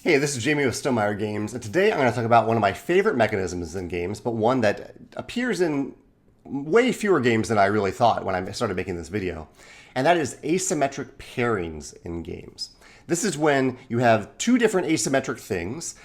Hey, this is Jamie with Stonemaier Games, and today I'm going to talk about one of my favorite mechanisms in games, but one that appears in way fewer games than I really thought when I started making this video, and that is asymmetric pairings in games. This is when you have two different asymmetric things,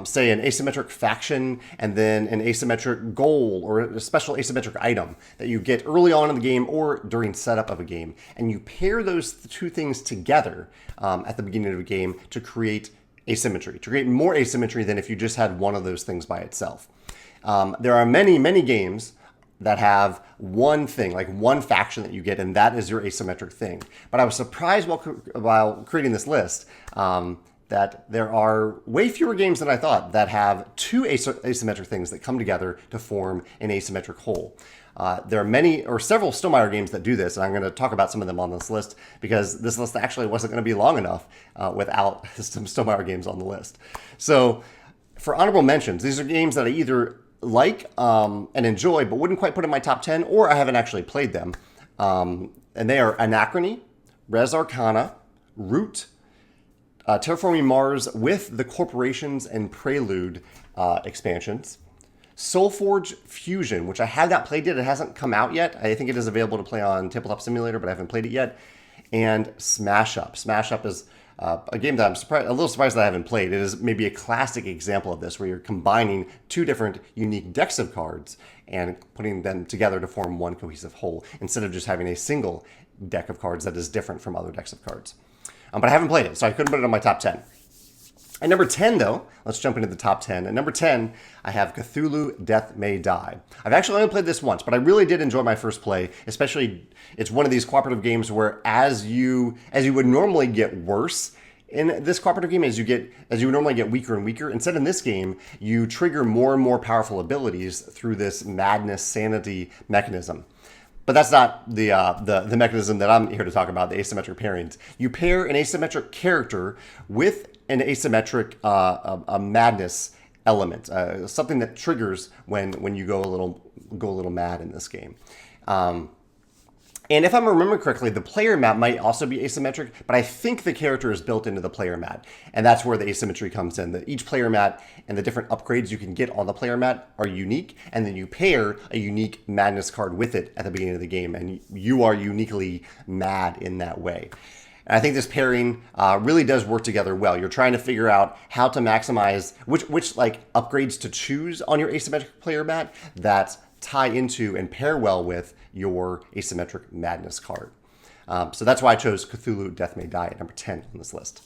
say an asymmetric faction and then an asymmetric goal or a special asymmetric item that you get early on in the game or during setup of a game, and you pair those two things together at the beginning of a game to create asymmetry, to create more asymmetry than if you just had one of those things by itself. There are many games that have one thing, like one faction that you get, and that is your asymmetric thing. But I was surprised while creating this list that there are way fewer games than I thought that have two asymmetric things that come together to form an asymmetric whole. There are several Stonemaier games that do this, and I'm going to talk about some of them on this list because this list actually wasn't going to be long enough without some Stonemaier games on the list. So for honorable mentions, these are games that I either like and enjoy but wouldn't quite put in my top 10, or I haven't actually played them. And they are Anachrony, Res Arcana, Root, Terraforming Mars with the Corporations and Prelude expansions, SolForge Fusion, which I have not played yet. It hasn't come out yet. I think it is available to play on Tabletop Simulator, but I haven't played it yet. And Smash Up. Smash Up is a game that I'm a little surprised that I haven't played. It is maybe a classic example of this, where you're combining two different unique decks of cards and putting them together to form one cohesive whole, instead of just having a single deck of cards that is different from other decks of cards. But I haven't played it, so I couldn't put it on my top 10. At number 10, though, let's jump into the top 10. At number 10, I have Cthulhu, Death May Die. I've actually only played this once, but I really did enjoy my first play, especially it's one of these cooperative games where as you would normally get worse in this cooperative game, as you would normally get weaker and weaker, instead in this game, you trigger more and more powerful abilities through this madness sanity mechanism. But that's not the mechanism that I'm here to talk about, the asymmetric pairings. You pair an asymmetric character with an asymmetric a madness element, something that triggers when you go a little mad in this game. And if I'm remembering correctly, the player mat might also be asymmetric, but I think the character is built into the player mat, and that's where the asymmetry comes in. That each player mat and the different upgrades you can get on the player mat are unique, and then you pair a unique madness card with it at the beginning of the game, and you are uniquely mad in that way. And I think this pairing really does work together well. You're trying to figure out how to maximize which like upgrades to choose on your asymmetric player mat that tie into and pair well with your asymmetric madness card. So that's why I chose Cthulhu, Death May Die at number 10 on this list.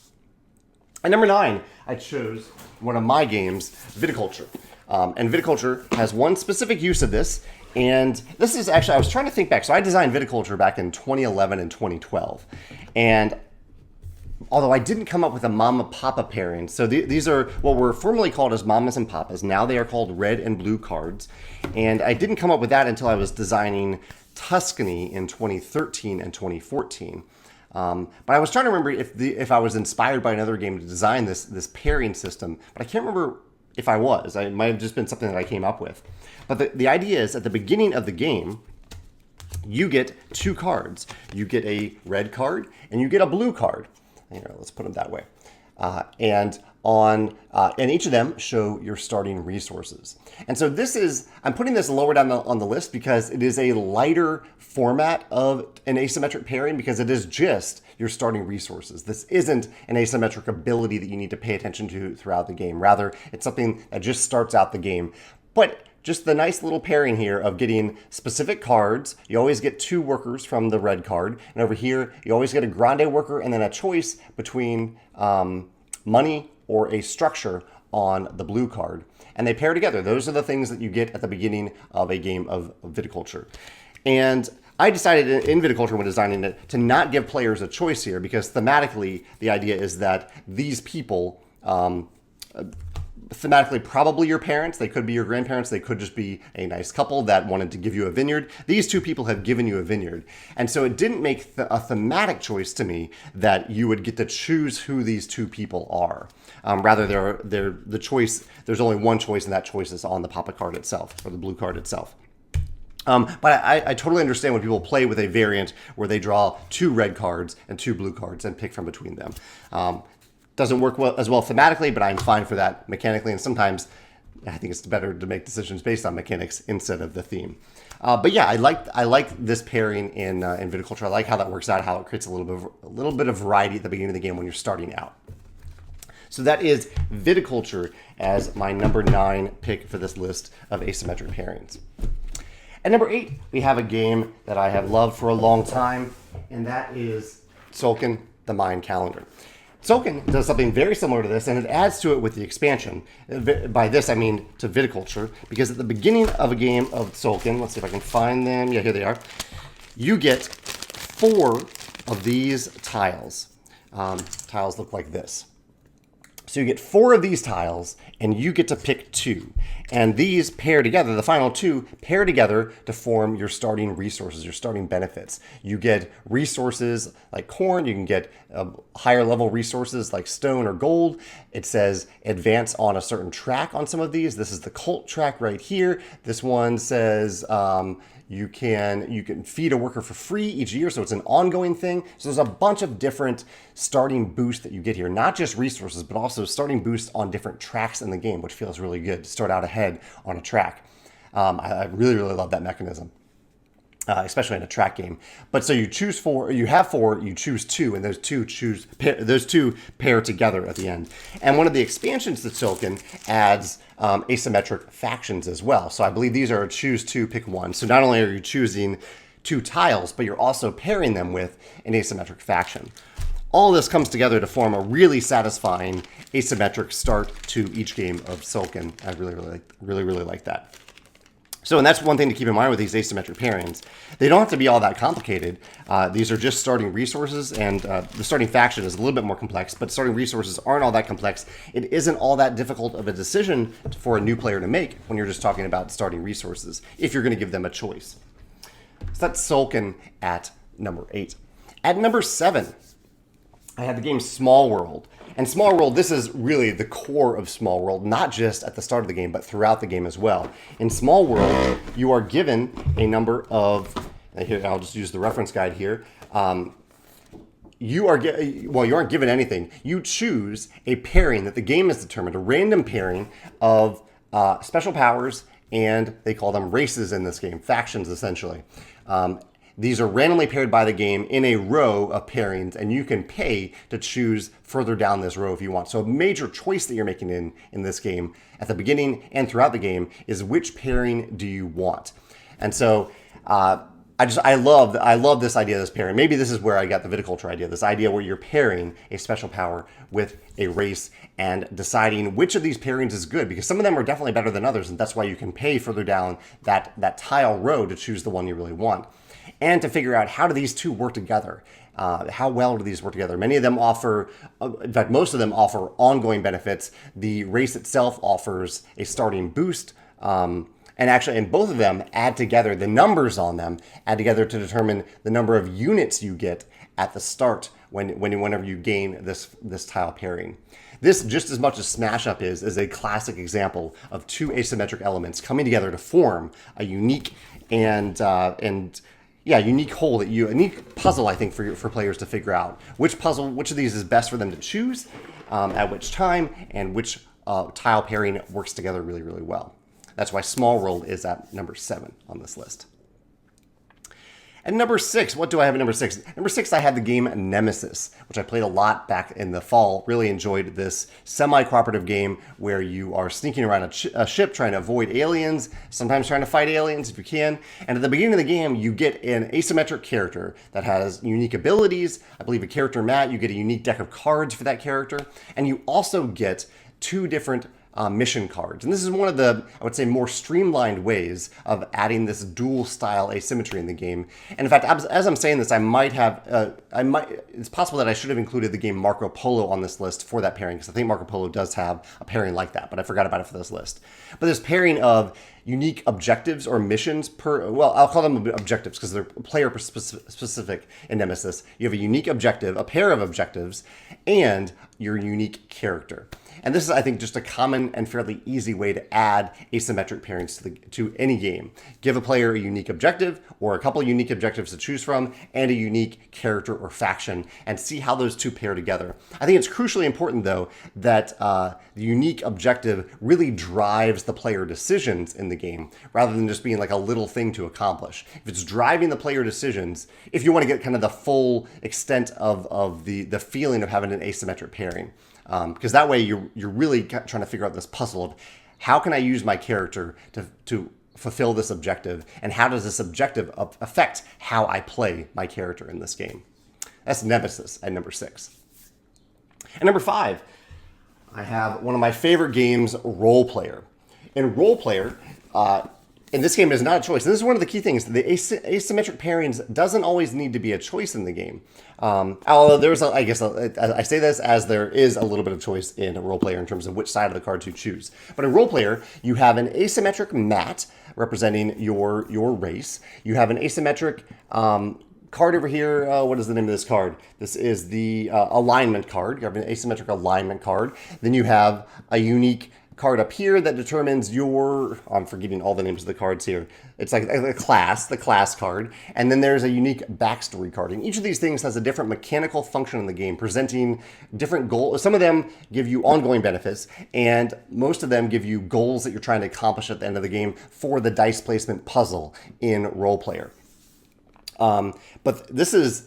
At number 9, I chose one of my games, Viticulture. And Viticulture has one specific use of this, and this is actually, I was trying to think back. So I designed Viticulture back in 2011 and 2012. And although I didn't come up with a mama-papa pairing, so these are what were formerly called as mamas and papas. Now they are called red and blue cards. And I didn't come up with that until I was designing Tzolk'in in 2013 and 2014. But I was trying to remember if I was inspired by another game to design this pairing system, but I can't remember if I was. It might have just been something that I came up with. But the idea is at the beginning of the game, you get two cards. You get a red card and you get a blue card. Here, let's put them that way. And each of them show your starting resources. And so I'm putting this lower down on the list because it is a lighter format of an asymmetric pairing, because it is just your starting resources. This isn't an asymmetric ability that you need to pay attention to throughout the game. Rather, it's something that just starts out the game. But just the nice little pairing here of getting specific cards. You always get two workers from the red card. And over here, you always get a grande worker and then a choice between money or a structure on the blue card. And they pair together. Those are the things that you get at the beginning of a game of Viticulture. And I decided in Viticulture when designing it to not give players a choice here, because thematically the idea is that these people thematically probably your parents. They could be your grandparents. They could just be a nice couple that wanted to give you a vineyard. These two people have given you a vineyard. And so it didn't make a thematic choice to me that you would get to choose who these two people are. Rather, the choice, there's only one choice, and that choice is on the Papa card itself, or the blue card itself. But I totally understand when people play with a variant where they draw two red cards and two blue cards and pick from between them. Doesn't work as well thematically, but I'm fine for that mechanically. And sometimes I think it's better to make decisions based on mechanics instead of the theme. But yeah, I like this pairing in Viticulture. I like how that works out, how it creates a little bit of variety at the beginning of the game when you're starting out. So that is Viticulture as my number 9 pick for this list of asymmetric pairings. At number 8, we have a game that I have loved for a long time, and that is Tzolk'in, the Mayan Calendar. Tzolk'in does something very similar to this, and it adds to it with the expansion. By this, I mean to Viticulture, because at the beginning of a game of Tzolk'in, let's see if I can find them. Yeah, here they are. You get 4 of these tiles. Tiles look like this. So you get 4 of these tiles, and you get to pick 2. And these pair together, the final 2 pair together to form your starting resources, your starting benefits. You get resources like corn, you can get higher level resources like stone or gold. It says advance on a certain track on some of these. This is the cult track right here. This one says you can feed a worker for free each year, so it's an ongoing thing. So there's a bunch of different starting boosts that you get here, not just resources, but also starting boosts on different tracks in the game, which feels really good to start out ahead on a track. I really, really love that mechanism, especially in a track game. But so you choose 4, you have 4, you choose 2, and those two pair together at the end. And one of the expansions to Tzolk'in adds asymmetric factions as well. So I believe these are choose 2, pick 1. So not only are you choosing 2 tiles, but you're also pairing them with an asymmetric faction. All this comes together to form a really satisfying asymmetric start to each game of Tzolk'in. I really like that. So, and that's one thing to keep in mind with these asymmetric pairings. They don't have to be all that complicated. These are just starting resources, and the starting faction is a little bit more complex, but starting resources aren't all that complex. It isn't all that difficult of a decision for a new player to make when you're just talking about starting resources, if you're going to give them a choice. So that's Tzolk'in at number 8. At number 7, I had the game Small World. And Small World, this is really the core of Small World, not just at the start of the game, but throughout the game as well. In Small World, you are given a number of, and here I'll just use the reference guide here. You aren't given anything. You choose a pairing that the game has determined, a random pairing of special powers, and they call them races in this game, factions essentially. These are randomly paired by the game in a row of pairings, and you can pay to choose further down this row if you want. So a major choice that you're making in this game at the beginning and throughout the game is which pairing do you want. And so I love this idea of this pairing. Maybe this is where I got the Viticulture idea, this idea where you're pairing a special power with a race and deciding which of these pairings is good, because some of them are definitely better than others, and that's why you can pay further down that tile row to choose the one you really want. And to figure out how do these two work together. How well do these work together? Many of them offer, in fact, most of them offer ongoing benefits. The race itself offers a starting boost. And both of them add together, the numbers on them add together to determine the number of units you get at the start whenever you gain this tile pairing. This, just as much as Smash Up is a classic example of 2 asymmetric elements coming together to form a unique unique whole, a unique puzzle, I think, for players to figure out which of these is best for them to choose at which time, and which tile pairing works together really, really well. That's why Small World is at number 7 on this list. At number 6, what do I have at number 6? Number 6, I had the game Nemesis, which I played a lot back in the fall. Really enjoyed this semi-cooperative game where you are sneaking around a ship trying to avoid aliens, sometimes trying to fight aliens if you can. And at the beginning of the game, you get an asymmetric character that has unique abilities. I believe a character mat, you get a unique deck of cards for that character. And you also get 2 different mission cards. And this is one of the, I would say, more streamlined ways of adding this dual style asymmetry in the game. And in fact, as I'm saying this, it's possible that I should have included the game Marco Polo on this list for that pairing, because I think Marco Polo does have a pairing like that, but I forgot about it for this list. But this pairing of unique objectives or missions I'll call them objectives because they're player specific in Nemesis. You have a unique objective, a pair of objectives, and your unique character. And this is, I think, just a common and fairly easy way to add asymmetric pairings to any game. Give a player a unique objective or a couple of unique objectives to choose from and a unique character or faction and see how those two pair together. I think it's crucially important, though, that the unique objective really drives the player decisions in the game rather than just being like a little thing to accomplish. If it's driving the player decisions, if you want to get kind of the full extent of the feeling of having an asymmetric pairing, because that way you're really trying to figure out this puzzle of how can I use my character to fulfill this objective, and how does this objective affect how I play my character in this game. That's Nemesis at number 6. At number 5, I have one of my favorite games, Role Player. In Role Player, in this game, it is not a choice. And this is one of the key things. The asymmetric pairings doesn't always need to be a choice in the game. Although there's, I say this as there is a little bit of choice in a Role Player in terms of which side of the card to choose. But in Role Player, you have an asymmetric mat representing your race. You have an asymmetric card over here. What is the name of this card? This is the alignment card. You have an asymmetric alignment card. Then you have a unique card up here that determines your, I'm forgetting all the names of the cards here. It's like the class card. And then there's a unique backstory card. And each of these things has a different mechanical function in the game, presenting different goals. Some of them give you ongoing benefits, and most of them give you goals that you're trying to accomplish at the end of the game for the dice placement puzzle in Role Player. But this is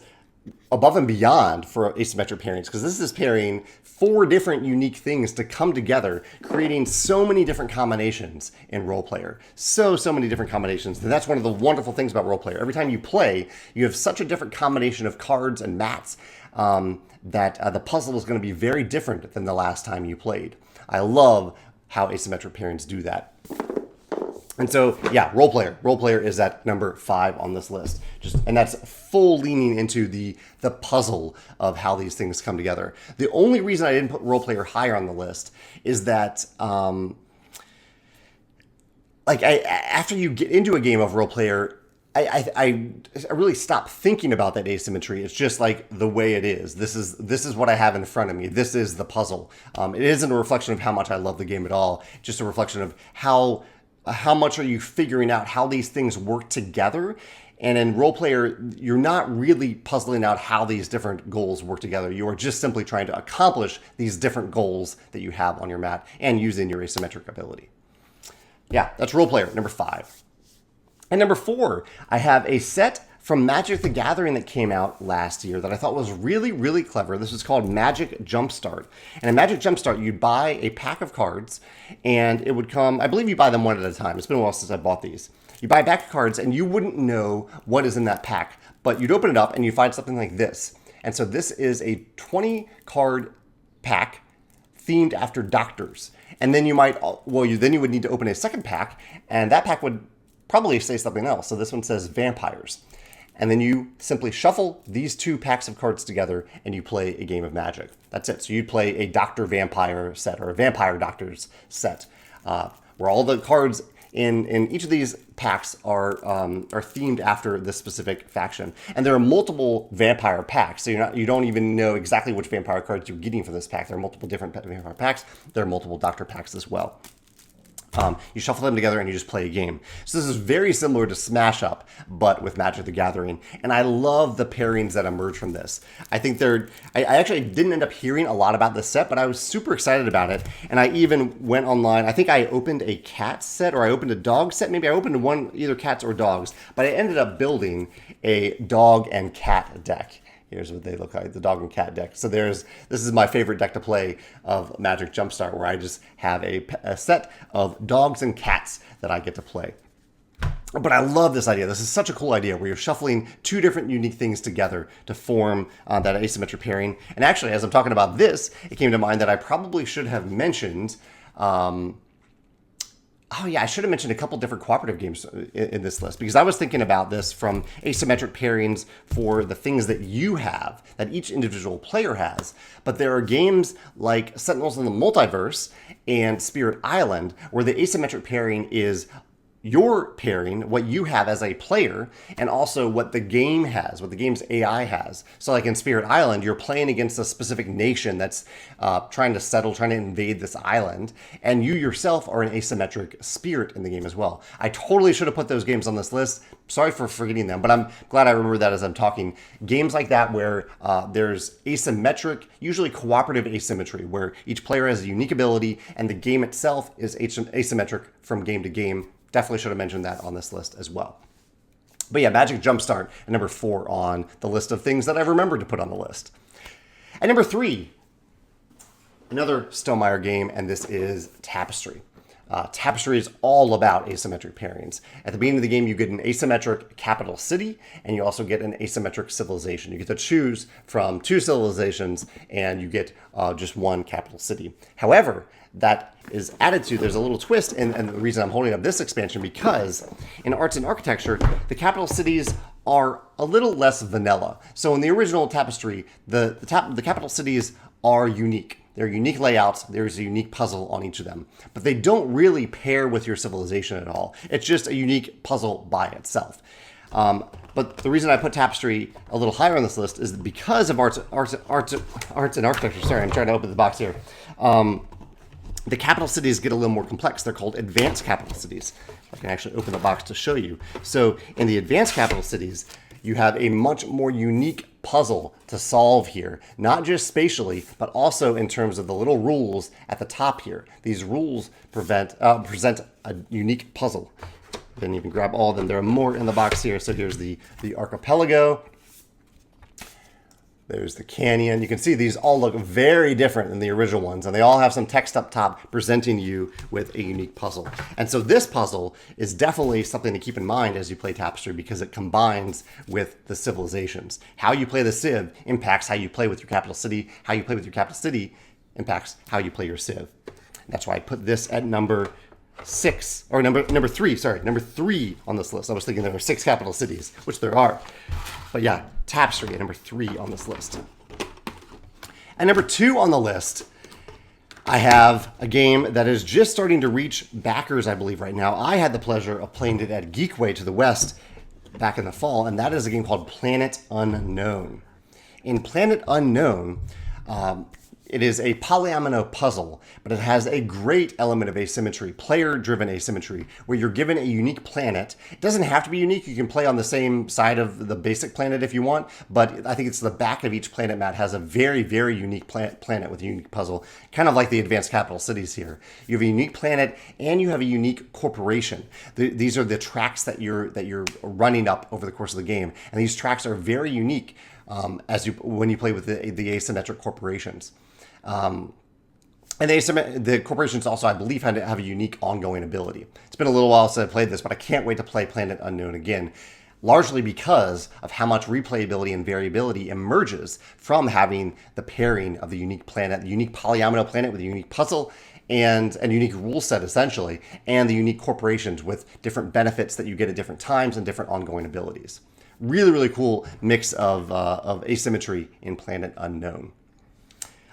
above and beyond for asymmetric pairings, because this is pairing 4 different unique things to come together, creating so many different combinations in Role Player. So many different combinations. And that's one of the wonderful things about Role Player. Every time you play, you have such a different combination of cards and mats that the puzzle is going to be very different than the last time you played. I love how asymmetric pairings do that. And so, yeah, Role Player. Role Player is at number 5 on this list. And that's full leaning into the puzzle of how these things come together. The only reason I didn't put Role Player higher on the list is that, after you get into a game of Role Player, I really stop thinking about that asymmetry. It's just like the way it is. This is what I have in front of me. This is the puzzle. It isn't a reflection of how much I love the game at all. Just a reflection of how much are you figuring out how these things work together. And in Role Player, you're not really puzzling out how these different goals work together. You are just simply trying to accomplish these different goals that you have on your mat and using your asymmetric ability. Yeah, that's Role Player, number 5. And number 4, I have a set from Magic the Gathering that came out last year that I thought was really, really clever. This is called Magic Jumpstart. And in Magic Jumpstart, you'd buy a pack of cards, and it would come, I believe you buy them one at a time. It's been a while since I bought these. You buy a pack of cards, and you wouldn't know what is in that pack, but you'd open it up, and you find something like this. And so this is a 20-card pack themed after doctors. And then you might, then you would need to open a second pack, and that pack would probably say something else. So this one says vampires. And then you simply shuffle these 2 packs of cards together and you play a game of Magic. That's it. So you'd play a Doctor Vampire set or a Vampire Doctors set, where all the cards in each of these packs are themed after this specific faction. And there are multiple vampire packs, so you don't even know exactly which vampire cards you're getting from this pack. There are multiple different vampire packs. There are multiple Doctor packs as well. You shuffle them together and you just play a game. So this is very similar to Smash Up, but with Magic the Gathering. And I love the pairings that emerge from this. I think I actually didn't end up hearing a lot about this set, but I was super excited about it. And I even went online. I think I opened a cat set or I opened a dog set. Maybe I opened one, either cats or dogs, but I ended up building a dog and cat deck. Here's what they look like, the dog and cat deck. So this is my favorite deck to play of Magic Jumpstart, where I just have a set of dogs and cats that I get to play. But I love this idea. This is such a cool idea where you're shuffling 2 different unique things together to form that asymmetric pairing. And actually, as I'm talking about this, it came to mind that I probably should have mentioned I should have mentioned a couple different cooperative games in this list, because I was thinking about this from asymmetric pairings for the things that you have, that each individual player has. But there are games like Sentinels in the Multiverse and Spirit Island where the asymmetric pairing is your pairing, what you have as a player, and also what the game has, what the game's AI has. So like in Spirit Island, you're playing against a specific nation that's trying to settle, trying to invade this island, and you yourself are an asymmetric spirit in the game as well. I totally should have put those games on this list. Sorry for forgetting them, but I'm glad I remember that as I'm talking. Games like that where there's asymmetric, usually cooperative asymmetry, where each player has a unique ability and the game itself is asymmetric from game to game. Definitely should have mentioned that on this list as well. But yeah, Magic Jumpstart at number 4 on the list of things that I've remembered to put on the list. At number 3, another Stonemaier game, and this is Tapestry. Tapestry is all about asymmetric pairings. At the beginning of the game, you get an asymmetric capital city, and you also get an asymmetric civilization. You get to choose from 2 civilizations, and you get just 1 capital city. However, that is added to, there's a little twist, and the reason I'm holding up this expansion, because in arts and architecture, the capital cities are a little less vanilla. So in the original Tapestry, the capital cities are unique. They're unique layouts. There's a unique puzzle on each of them. But they don't really pair with your civilization at all. It's just a unique puzzle by itself. But the reason I put Tapestry a little higher on this list is because of arts and architecture. Sorry, I'm trying to open the box here. The capital cities get a little more complex. They're called advanced capital cities. I can actually open the box to show you. So in the advanced capital cities, you have a much more unique puzzle to solve here, not just spatially, but also in terms of the little rules at the top here. These rules present a unique puzzle. Didn't even grab all of them. There are more in the box here. So here's the archipelago. There's the canyon. You can see these all look very different than the original ones, and they all have some text up top presenting you with a unique puzzle. And so this puzzle is definitely something to keep in mind as you play Tapestry, because it combines with the civilizations. How you play the civ impacts how you play with your capital city. How you play with your capital city impacts how you play your civ. That's why I put this at number 6, or number 3, sorry, number 3 on this list. I was thinking there were 6 capital cities, which there are. But yeah, Tapestry at number 3 on this list. At number 2 on the list, I have a game that is just starting to reach backers, I believe, right now. I had the pleasure of playing it at Geekway to the West back in the fall, and that is a game called Planet Unknown. In Planet Unknown, it is a polyomino puzzle, but it has a great element of asymmetry, player-driven asymmetry, where you're given a unique planet. It doesn't have to be unique. You can play on the same side of the basic planet if you want, but I think it's the back of each planet mat has a very, very unique planet with a unique puzzle, kind of like the advanced capital cities here. You have a unique planet, and you have a unique corporation. These are the tracks that you're running up over the course of the game, and these tracks are very unique when you play with the asymmetric corporations. And the corporations also, I believe, have a unique ongoing ability. It's been a little while since I played this, but I can't wait to play Planet Unknown again, largely because of how much replayability and variability emerges from having the pairing of the unique planet, the unique polyomino planet with a unique puzzle and a unique rule set, essentially, and the unique corporations with different benefits that you get at different times and different ongoing abilities. Really, really cool mix of asymmetry in Planet Unknown.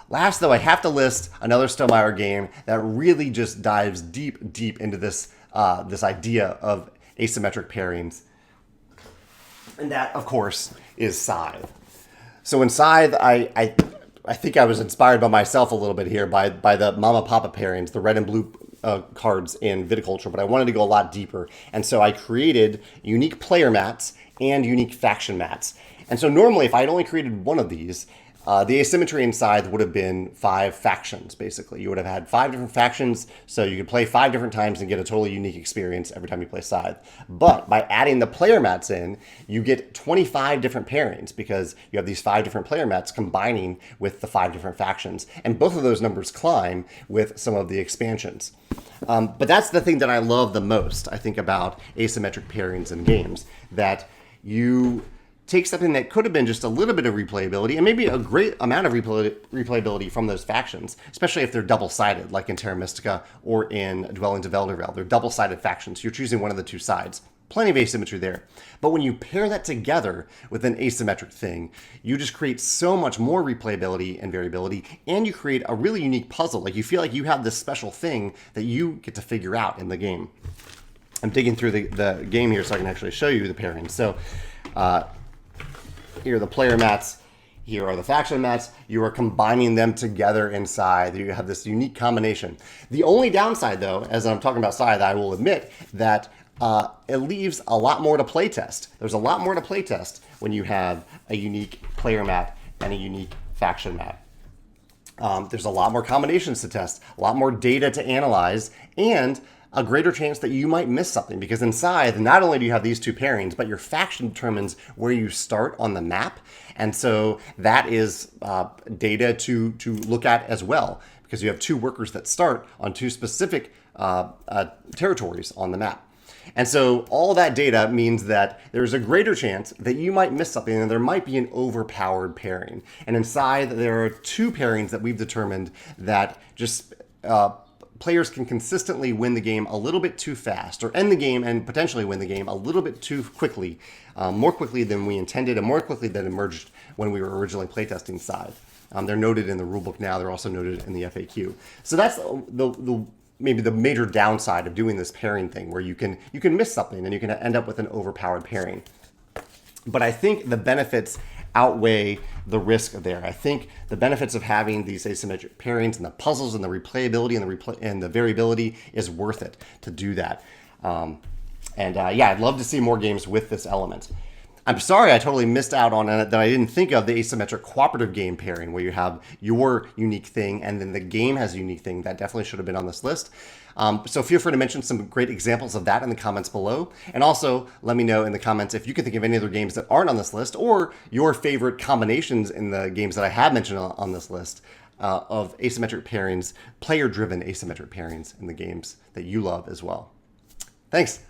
Last, though, I have to list another Stonemaier game that really just dives deep, deep into this idea of asymmetric pairings. And that, of course, is Scythe. So in Scythe, I think I was inspired by myself a little bit here by the Mama Papa pairings, the red and blue cards in Viticulture, but I wanted to go a lot deeper. And so I created unique player mats and unique faction mats. And so normally, if I had only created one of these, the asymmetry inside would have been 5 factions, basically. You would have had 5 different factions, so you could play 5 different times and get a totally unique experience every time you play Scythe. But by adding the player mats in, you get 25 different pairings, because you have these 5 different player mats combining with the 5 different factions. And both of those numbers climb with some of the expansions. But that's the thing that I love the most, I think, about asymmetric pairings in games, that you take something that could have been just a little bit of replayability, and maybe a great amount of replayability from those factions, especially if they're double-sided, like in Terra Mystica or in Dwellings of Eldervale. They're double-sided factions. You're choosing one of the 2 sides. Plenty of asymmetry there. But when you pair that together with an asymmetric thing, you just create so much more replayability and variability, and you create a really unique puzzle. Like, you feel like you have this special thing that you get to figure out in the game. I'm digging through the game here so I can actually show you the pairings. So here are the player mats. Here are the faction mats. You are combining them together inside. You have this unique combination. The only downside, though, as I'm talking about Scythe, I will admit that it leaves a lot more to play test. There's a lot more to play test when you have a unique player mat and a unique faction mat. There's a lot more combinations to test, a lot more data to analyze, and a greater chance that you might miss something, because in Scythe, not only do you have these two pairings, but your faction determines where you start on the map. And so that is data to look at as well, because you have two workers that start on two specific territories on the map. And so all that data means that there's a greater chance that you might miss something and there might be an overpowered pairing. And in Scythe, there are two pairings that we've determined that just players can consistently win the game a little bit too fast, or end the game and potentially win the game a little bit too quickly, more quickly than we intended and more quickly than emerged when we were originally playtesting Scythe. They're noted in the rulebook now. They're also noted in the FAQ. So that's maybe the major downside of doing this pairing thing, where you can miss something and you can end up with an overpowered pairing. But I think the benefits outweigh the risk there. I think the benefits of having these asymmetric pairings and the puzzles and the replayability and the variability is worth it to do that. Yeah, I'd love to see more games with this element. I'm sorry I totally missed out on it, that I didn't think of the asymmetric cooperative game pairing, where you have your unique thing and then the game has a unique thing. That definitely should have been on this list. So feel free to mention some great examples of that in the comments below. And also let me know in the comments if you can think of any other games that aren't on this list, or your favorite combinations in the games that I have mentioned on this list of asymmetric pairings, player-driven asymmetric pairings in the games that you love as well. Thanks.